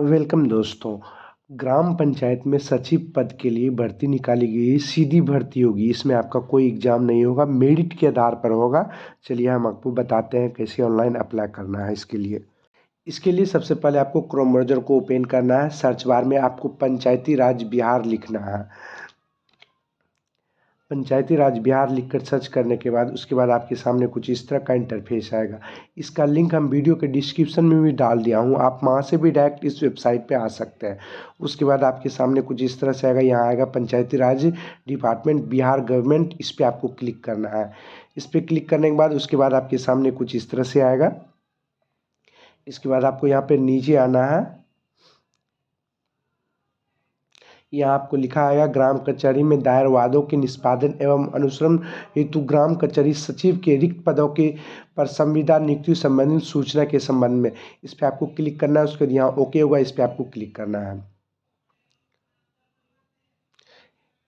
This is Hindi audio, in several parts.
वेलकम दोस्तों। ग्राम पंचायत में सचिव पद के लिए भर्ती निकाली गई है। सीधी भर्ती होगी, इसमें आपका कोई एग्जाम नहीं होगा, मेरिट के आधार पर होगा। चलिए हम आपको बताते हैं कैसे ऑनलाइन अप्लाई करना है इसके लिए सबसे पहले आपको क्रोम ब्राउज़र को ओपन करना है। सर्च बार में आपको पंचायती राज बिहार लिखना है। पंचायती राज बिहार लिखकर सर्च करने के बाद उसके बाद आपके सामने कुछ इस तरह का इंटरफेस आएगा। इसका लिंक हम वीडियो के डिस्क्रिप्शन में भी डाल दिया हूँ, आप वहाँ से भी डायरेक्ट इस वेबसाइट पे आ सकते हैं। उसके बाद आपके सामने कुछ इस तरह से आएगा, यहाँ आएगा पंचायती राज डिपार्टमेंट बिहार गवर्नमेंट, इस पर आपको क्लिक करना है। इस पर क्लिक करने के बाद उसके बाद आपके सामने कुछ इस तरह से आएगा। इसके बाद आपको यहाँ पर नीचे आना है। यहाँ आपको लिखा आएगा ग्राम कचहरी में दायर वादों के निष्पादन एवं अनुश्रम हेतु ग्राम कचहरी सचिव के रिक्त पदों के पर संविदा नियुक्ति संबंधित सूचना के संबंध में, इस पर आपको क्लिक करना है। उसके बाद यहाँ ओके होगा, इस पर आपको क्लिक करना है।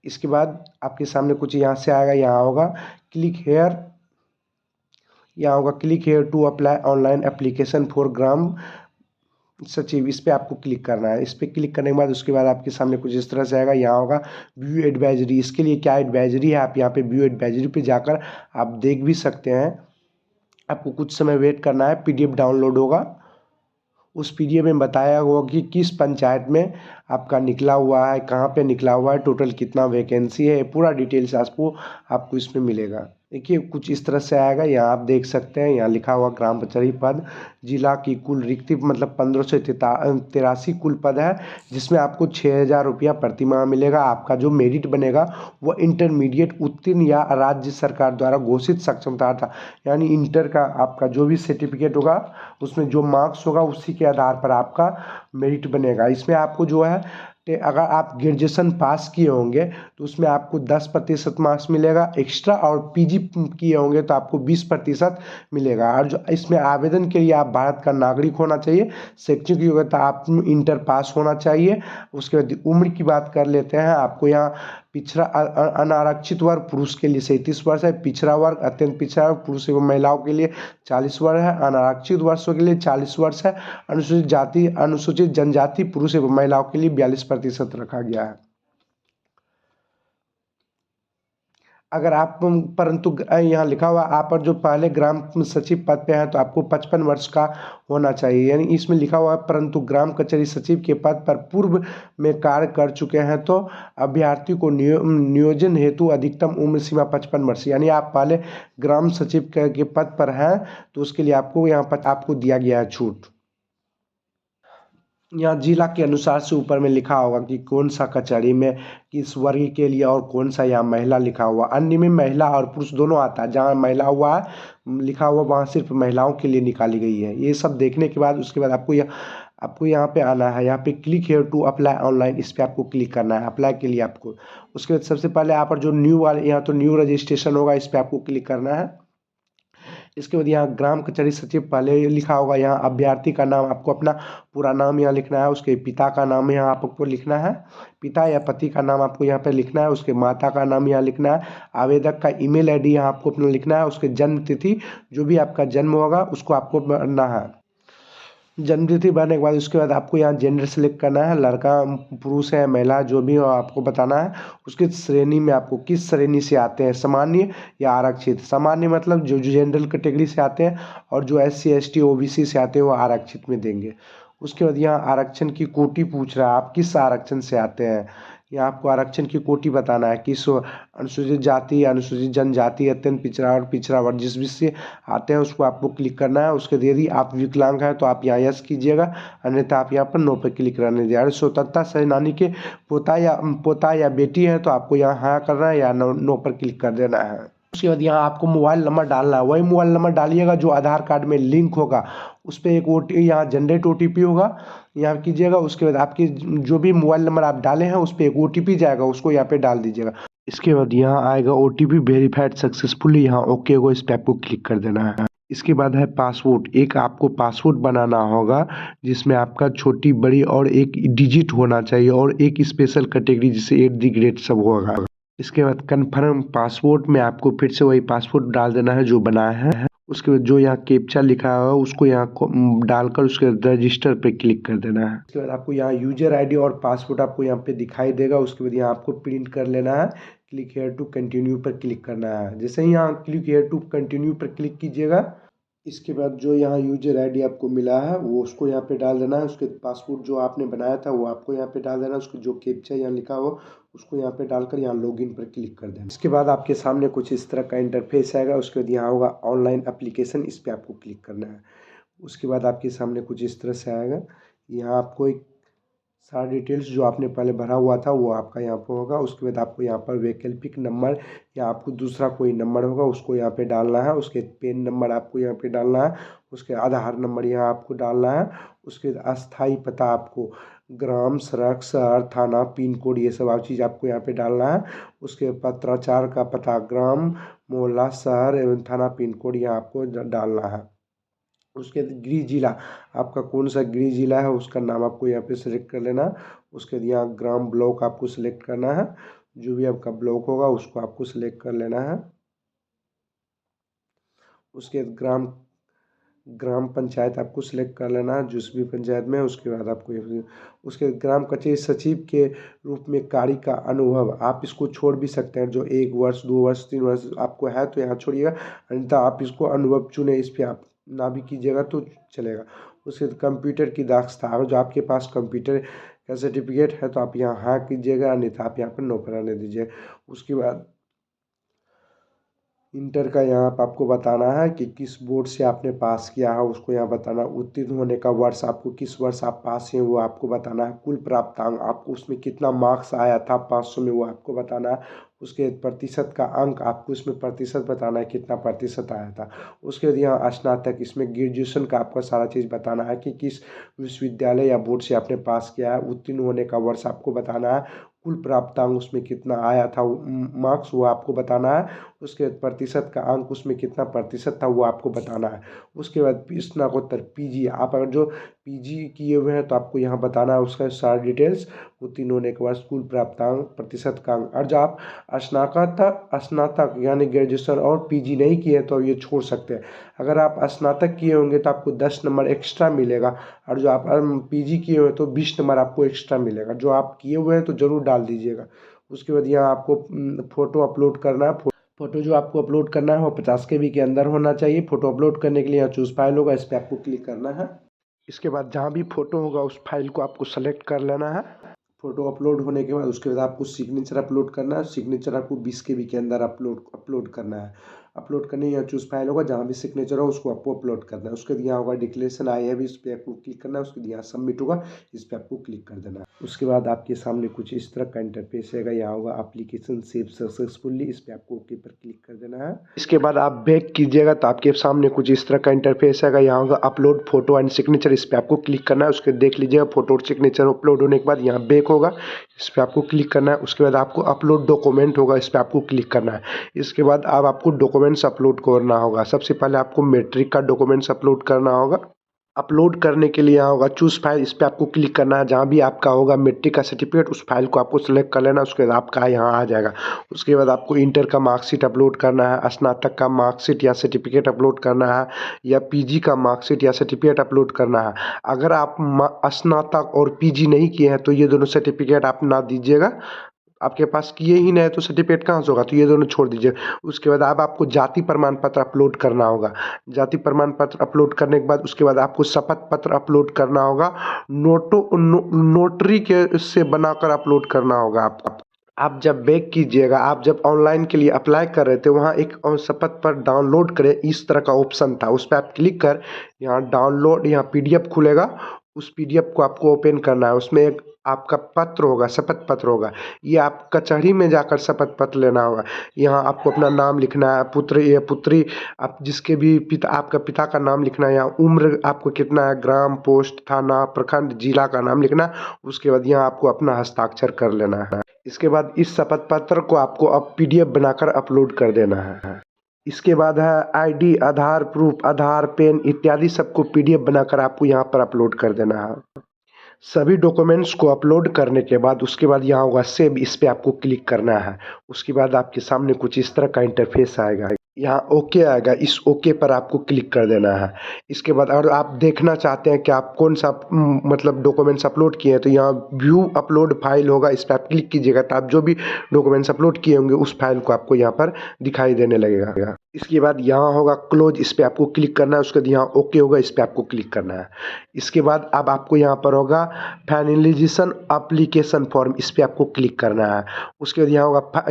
इसके बाद आपके सामने कुछ यहाँ से आएगा, यहाँ होगा क्लिक हेयर, यहाँ होगा click here to apply online application for ग्राम सचिव, इस पर आपको क्लिक करना है। इस पर क्लिक करने के बाद उसके बाद आपके सामने कुछ इस तरह से आएगा, यहाँ होगा व्यू एडवाइजरी। इसके लिए क्या एडवाइजरी है, आप यहाँ पे व्यू एडवाइजरी पे जाकर आप देख भी सकते हैं। आपको कुछ समय वेट करना है, पीडीएफ डाउनलोड होगा। उस पीडीएफ में बताया हुआ कि किस पंचायत में आपका निकला हुआ है, कहाँ पे निकला हुआ है, टोटल कितना वैकेंसी है, पूरा डिटेल्स आपको इसमें मिलेगा। देखिए कुछ इस तरह से आएगा, यहाँ आप देख सकते हैं, यहाँ लिखा हुआ ग्राम पंचायत पद, जिला की कुल रिक्ति मतलब 1583 कुल पद है, जिसमें आपको 6000 रुपया प्रति माह मिलेगा। आपका जो मेरिट बनेगा वो इंटरमीडिएट उत्तीर्ण या राज्य सरकार द्वारा घोषित सक्षमता था, यानी इंटर का आपका जो भी सर्टिफिकेट होगा उसमें जो मार्क्स होगा उसी के आधार पर आपका मेरिट बनेगा। इसमें आपको जो है अगर आप ग्रेजुएशन पास किए होंगे तो उसमें आपको 10% मार्क्स मिलेगा एक्स्ट्रा, और पीजी किए होंगे तो आपको 20% मिलेगा। और जो इसमें आवेदन के लिए आप भारत का नागरिक होना चाहिए, शैक्षणिक योग्यता आप इंटर पास होना चाहिए। उसके बाद उम्र की बात कर लेते हैं। आपको यहाँ पिछड़ा अनारक्षित वर्ग पुरुष के लिए 37 वर्ष है, पिछड़ा वर्ग अत्यंत पिछड़ा वर्ग पुरुष एवं महिलाओं के लिए 40 वर्ष है, अनारक्षित वर्षों के लिए 40 वर्ष है, अनुसूचित जाति अनुसूचित जनजाति पुरुष एवं महिलाओं के लिए 42% रखा गया है। अगर आप परंतु यहाँ लिखा हुआ आप पर जो पहले ग्राम सचिव पद पे हैं तो आपको 55 वर्ष का होना चाहिए, यानी इसमें लिखा हुआ है परंतु ग्राम कचहरी सचिव के पद पर पूर्व में कार्य कर चुके हैं तो अभ्यर्थी को नियोजन हेतु अधिकतम उम्र सीमा 55 वर्ष, यानी आप पहले ग्राम सचिव के पद पर हैं तो उसके लिए आपको यहाँ पर आपको दिया गया है छूट। यहाँ जिला के अनुसार से ऊपर में लिखा होगा कि कौन सा कचहरी में किस वर्ग के लिए और कौन सा यहाँ महिला लिखा हुआ। अन्य में महिला और पुरुष दोनों आता है, जहाँ महिला हुआ है लिखा हुआ वहाँ सिर्फ महिलाओं के लिए निकाली गई है। ये सब देखने के बाद उसके बाद आपको यहाँ पे आना है, यहाँ पे click here to apply online, इस पर आपको क्लिक करना है अप्लाई के लिए आपको। उसके बाद सबसे पहले यहाँ पर जो न्यू वाले यहाँ तो न्यू रजिस्ट्रेशन होगा, इस पर आपको क्लिक करना है। इसके बाद यहाँ ग्राम कचहरी सचिव पहले लिखा होगा, यहाँ अभ्यर्थी का नाम आपको अपना पूरा नाम यहाँ लिखना है, उसके पिता का नाम यहाँ आपको लिखना है, पिता या पति का नाम आपको यहाँ पे लिखना है, उसके माता का नाम यहाँ लिखना है, आवेदक का ईमेल आईडी यहाँ आपको अपना लिखना है, उसके जन्म तिथि जो भी आपका जन्म होगा उसको आपको भरना है। जन्म तिथि भरने के बाद उसके बाद आपको यहाँ जेंडर सेलेक्ट करना है, लड़का पुरुष है महिला जो भी हो आपको बताना है। उसके श्रेणी में आपको किस श्रेणी से आते हैं, सामान्य या आरक्षित। सामान्य मतलब जो जनरल कैटेगरी से आते हैं, और जो SC ST OBC से आते हैं वो आरक्षित में देंगे। उसके बाद यहाँ आरक्षण की कोटि पूछ रहा है, आप किस आरक्षण से आते हैं। यहाँ आपको आरक्षण की कोटि बताना है, किस अनुसूचित जाति अनुसूचित जनजाति अत्यंत पिछड़ा और पिछड़ा वर्ग जिस भी से आते हैं उसको आपको क्लिक करना है। उसके यदि आप विकलांग हैं तो आप यहाँ यस कीजिएगा, अन्यथा आप यहाँ पर नो पर क्लिक करने दीजिए। स्वतंत्रता सेनानी के पोता या बेटी है तो आपको यहाँ हाँ करना है या नो पर क्लिक कर देना है। उसके बाद यहाँ आपको मोबाइल नंबर डालना है, वही मोबाइल नंबर डालिएगा जो आधार कार्ड में लिंक होगा, उस पर एक यहाँ जनरेट OTP होगा, यहाँ कीजिएगा। उसके बाद आपकी जो भी मोबाइल नंबर आप डाले हैं उस पर एक OTP जाएगा, उसको यहाँ पे डाल दीजिएगा। इसके बाद यहाँ आएगा OTP वेरीफाइड सक्सेसफुली, यहाँ ओके होगा, इस पर आपको क्लिक कर देना है। इसके बाद है पासपोर्ट, एक आपको पासपोर्ट बनाना होगा जिसमें आपका छोटी बड़ी और एक डिजिट होना चाहिए और एक स्पेशल कैटेगरी जिसे 8 दी ग्रेड सब होगा। इसके बाद कन्फर्म पासपोर्ट में आपको फिर से वही पासपोर्ट डाल देना है जो बनाया है। उसके बाद जो यहाँ कैप्चा लिखा हुआ है उसको यहाँ को डालकर उसके रजिस्टर पे क्लिक कर देना है। उसके बाद आपको यहाँ यूजर आईडी और पासवर्ड आपको यहाँ पे दिखाई देगा। उसके बाद यहाँ आपको प्रिंट कर लेना है। क्लिक हेयर टू कंटिन्यू पर क्लिक करना है। जैसे ही यहाँ क्लिक हेयर टू कंटिन्यू पर क्लिक कीजिएगा, इसके बाद जो यहाँ यूजर आईडी आपको मिला है वो उसको यहाँ पे डाल देना है। उसके पासवर्ड जो आपने बनाया था वो आपको यहाँ पे डाल देना है। उसको जो कैप्चा यहाँ लिखा हो उसको यहाँ पे डालकर यहाँ लॉगिन पर क्लिक कर देना। इसके बाद आपके सामने कुछ इस तरह का इंटरफेस आएगा। उसके बाद यहाँ होगा ऑनलाइन एप्लीकेशन, इस पर आपको क्लिक करना है। उसके बाद आपके सामने कुछ इस तरह से आएगा। यहाँ आपको एक सारा डिटेल्स जो आपने पहले भरा हुआ था वो आपका यहाँ पर होगा। उसके बाद आपको यहाँ पर वैकल्पिक नंबर या आपको दूसरा कोई नंबर होगा उसको यहाँ पे डालना है। उसके पेन नंबर आपको यहाँ पे डालना है। उसके आधार नंबर यहाँ आपको डालना है। उसके अस्थाई पता आपको ग्राम, सड़क, शहर, थाना, पिन कोड, ये सब चीज़ आपको यहाँ पे डालना है। उसके पत्राचार का पता, ग्राम, मोहल्ला, शहर एवं थाना, पिन कोड यहाँ आपको डालना है। उसके गृह जिला आपका कौन सा गृह जिला है उसका नाम आपको यहाँ पे सेलेक्ट कर लेना है। उसके बाद यहाँ ग्राम ब्लॉक आपको सेलेक्ट करना है। जो भी आपका ब्लॉक होगा उसको आपको सेलेक्ट कर लेना है। उसके बाद ग्राम पंचायत आपको सिलेक्ट कर लेना है जिस भी पंचायत में। उसके बाद आपको उसके ग्राम कचहरी सचिव के रूप में कार्य का अनुभव आप इसको छोड़ भी सकते हैं। जो 1 वर्ष 2 वर्ष 3 वर्ष आपको है तो यहाँ छोड़िएगा, अन्यथा आप इसको अनुभव चुने, इस पर आप ना भी कीजिएगा तो चलेगा। उसके बाद कंप्यूटर की दक्षता, अगर जो आपके पास कंप्यूटर का सर्टिफिकेट है तो आप यहाँ हाँ कीजिएगा, अन्यथा आप यहाँ पर नो पर रहने दीजिए। उसके बाद इंटर का यहाँ पर आपको बताना है कि किस बोर्ड से आपने पास किया है, उसको यहाँ बताना। उत्तीर्ण होने का वर्ष आपको किस वर्ष आप पास हैं वो आपको बताना है। कुल प्राप्तांक आपको उसमें कितना मार्क्स आया था 500 में वो आपको बताना है। उसके प्रतिशत का अंक आपको इसमें प्रतिशत बताना है कितना प्रतिशत आया था। उसके बाद यहाँ स्नातक, इसमें ग्रेजुएशन का आपको सारा चीज़ बताना है कि किस विश्वविद्यालय या बोर्ड से आपने पास किया है। उत्तीर्ण होने का वर्ष आपको बताना है। कुल प्राप्तांक उसमें कितना आया था मार्क्स वो आपको बताना है। उसके बाद प्रतिशत का अंक उसमें कितना प्रतिशत था वो आपको बताना है। उसके बाद स्नातकोत्तर पीजी, आप अगर जो पीजी किए हुए हैं तो आपको यहाँ बताना है उसका सारा डिटेल्स। उत्तीर्ण होने के बाद स्कूल प्राप्तांक, प्रतिशत का अंक। और जो आप स्नातक यानी ग्रेजुएशन और पीजी नहीं किए तो ये छोड़ सकते हैं। अगर आप स्नातक किए होंगे तो आपको 10 नंबर एक्स्ट्रा मिलेगा, और जो आप पीजी किए हुए तो 20 नंबर आपको एक्स्ट्रा मिलेगा। जो आप किए हुए हैं तो ज़रूर डाल दीजिएगा। उसके बाद यहाँ आपको फ़ोटो अपलोड करना है। फ़ोटो जो आपको अपलोड करना है वो 50 KB के अंदर होना चाहिए। फ़ोटो अपलोड करने के लिए यहाँ चूज़ फाइल होगा, इस पर आपको क्लिक करना है। इसके बाद जहाँ भी फ़ोटो होगा उस फाइल को आपको सेलेक्ट कर लेना है। फ़ोटो अपलोड होने के बाद उसके बाद आपको सिग्नेचर अपलोड करना है। सिग्नेचर आपको 20 KB के अंदर अपलोड करना है। अपलोड करने यहाँ चूज़ फाइल होगा, जहाँ भी सिग्नेचर हो उसको आपको अपलोड करना है। उसके बाद यहाँ होगा डिक्लेरेशन आई हैव, इस पर आपको क्लिक करना है। उसके बाद यहाँ सबमिट होगा, इस पर आपको क्लिक कर देना है। उसके बाद आपके सामने कुछ इस तरह का इंटरफेस रहेगा। यहाँ होगा एप्लीकेशन सेव सक्सेसफुली, इस पर आपको ओके पर क्लिक कर देना है। इसके बाद आप बैक कीजिएगा तो आपके सामने कुछ इस तरह का इंटरफेस आएगा। यहाँ होगा अपलोड फोटो एंड सिग्नेचर, इस पर आपको क्लिक करना है। उसके देख लीजिएगा फोटो और सिग्नेचर अपलोड होने के बाद यहाँ बैक होगा, इस पर आपको क्लिक करना है। उसके बाद आपको अपलोड डॉक्यूमेंट होगा, इस पर आपको क्लिक करना है। इसके बाद अब आपको डॉक्यूमेंट्स अपलोड करना होगा। सबसे पहले आपको मैट्रिक का डॉक्यूमेंट्स अपलोड करना होगा। अपलोड करने के लिए यहाँ होगा चूज़ फाइल, इस पर आपको क्लिक करना है। जहाँ भी आपका होगा मैट्रिक का सर्टिफिकेट उस फाइल को आपको सेलेक्ट कर लेना, उसके बाद आपका यहाँ आ जाएगा। उसके बाद आपको इंटर का मार्कशीट अपलोड करना है, स्नातक का मार्कशीट या सर्टिफिकेट अपलोड करना है, या पीजी का मार्कशीट या सर्टिफिकेट अपलोड करना है। अगर आप स्नातक और पीजी नहीं किए हैं तो ये दोनों सर्टिफिकेट आप ना दीजिएगा। आपके पास किए ही नहीं है तो सर्टिफिकेट कहाँ से होगा, तो ये दोनों छोड़ दीजिए। उसके बाद अब आपको जाति प्रमाण पत्र अपलोड करना होगा। जाति प्रमाण पत्र अपलोड करने के बाद उसके बाद आपको शपथ पत्र अपलोड करना होगा। नोटरी के से बनाकर अपलोड करना होगा। आप जब बैक कीजिएगा, आप जब ऑनलाइन के लिए अप्लाई कर रहे थे वहाँ एक शपथ पर डाउनलोड करें इस तरह का ऑप्शन था, उस पर आप क्लिक कर यहाँ डाउनलोड, यहाँ PDF खुलेगा। उस PDF को आपको ओपन करना है। उसमें एक आपका पत्र होगा, शपथ पत्र होगा। ये आप कचहरी में जाकर शपथ पत्र लेना होगा। यहाँ आपको अपना नाम लिखना है, पुत्र या पुत्री, आप जिसके भी पिता, आपका पिता का नाम लिखना है। यहाँ उम्र आपको कितना है, ग्राम, पोस्ट, थाना, प्रखंड, जिला का नाम लिखना है। उसके बाद यहाँ आपको अपना हस्ताक्षर कर लेना है। इसके बाद इस शपथ पत्र को आपको अब PDF बनाकर अपलोड कर देना है। इसके बाद है ID, आधार प्रूफ, आधार, पेन इत्यादि सबको PDF बनाकर आपको यहाँ पर अपलोड कर देना है। सभी डॉक्यूमेंट्स को अपलोड करने के बाद उसके बाद यहाँ होगा सेव, इस पर आपको क्लिक करना है। उसके बाद आपके सामने कुछ इस तरह का इंटरफेस आएगा। यहाँ ओके आएगा, इस ओके पर आपको क्लिक कर देना है। इसके बाद अगर आप देखना चाहते हैं कि आप कौन सा मतलब डॉक्यूमेंट्स अपलोड किए हैं, तो यहाँ व्यू अपलोड फाइल होगा, इस पर आप क्लिक कीजिएगा तो आप जो भी डॉक्यूमेंट्स अपलोड किए होंगे उस फाइल को आपको यहाँ पर दिखाई देने लगेगा। इसके बाद यहाँ होगा क्लोज, इस पर आपको क्लिक करना है। उसके बाद यहाँ ओके होगा, इस पर आपको क्लिक करना है। इसके बाद अब आपको यहाँ पर होगा फाइनलाइजेशन एप्लीकेशन फॉर्म, इस पर आपको क्लिक करना है। उसके बाद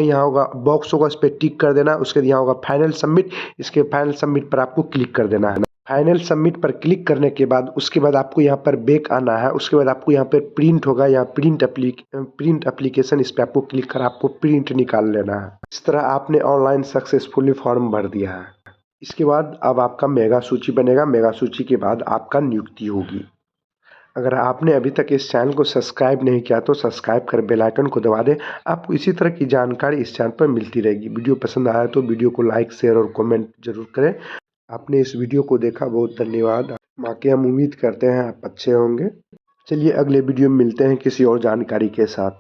यहाँ होगा बॉक्स होगा, इस पर टिक कर देना है। उसके बाद यहाँ होगा फाइनल सबमिट, इसके फाइनल सबमिट पर आपको क्लिक कर देना है। फाइनल सबमिट पर क्लिक करने के बाद उसके बाद आपको यहाँ पर बैक आना है। उसके बाद आपको यहाँ पर प्रिंट होगा, यहाँ प्रिंट एप्लीकेशन, इस पर आपको क्लिक कर आपको प्रिंट निकाल लेना है। इस तरह आपने ऑनलाइन सक्सेसफुली फॉर्म भर दिया है। इसके बाद अब आपका मेगा सूची बनेगा। मेगा सूची के बाद आपका नियुक्ति होगी। अगर आपने अभी तक इस चैनल को सब्सक्राइब नहीं किया तो सब्सक्राइब कर बेल आइकन को दबा दें। आपको इसी तरह की जानकारी इस चैनल पर मिलती रहेगी। वीडियो पसंद आया तो वीडियो को लाइक, शेयर और कमेंट जरूर करें। आपने इस वीडियो को देखा, बहुत धन्यवाद। बाकी हम उम्मीद करते हैं आप अच्छे होंगे। चलिए अगले वीडियो में मिलते हैं किसी और जानकारी के साथ।